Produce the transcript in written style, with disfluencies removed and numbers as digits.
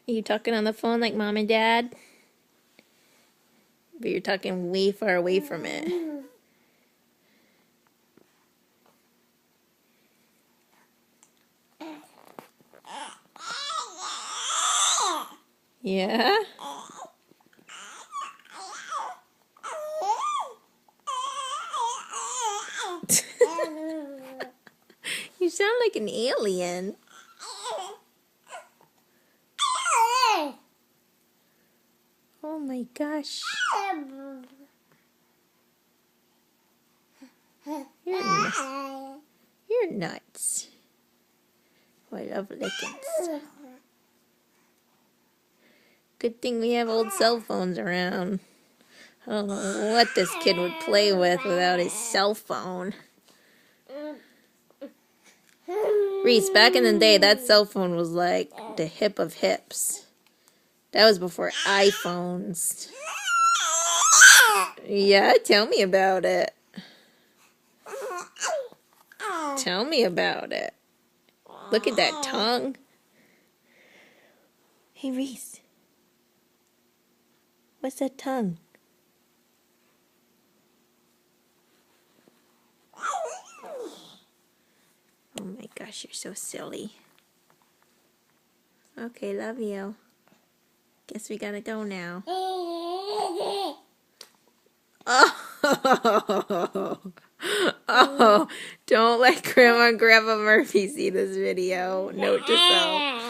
Are you talking on the phone like mom and dad? But you're talking way far away from it. Yeah? You sound like an alien. Oh my gosh. You're nuts. Oh, I love lickings. Good thing we have old cell phones around. I don't know what this kid would play with without his cell phone. Reese, back in the day, that cell phone was like the hip of hips. That was before iPhones. Yeah, tell me about it. Tell me about it. Look at that tongue. Hey, Reese. What's that tongue? Oh my gosh, you're so silly. Okay, love you. Guess we gotta go now. Oh, oh, don't let Grandma and Grandpa Murphy see this video. Note to self.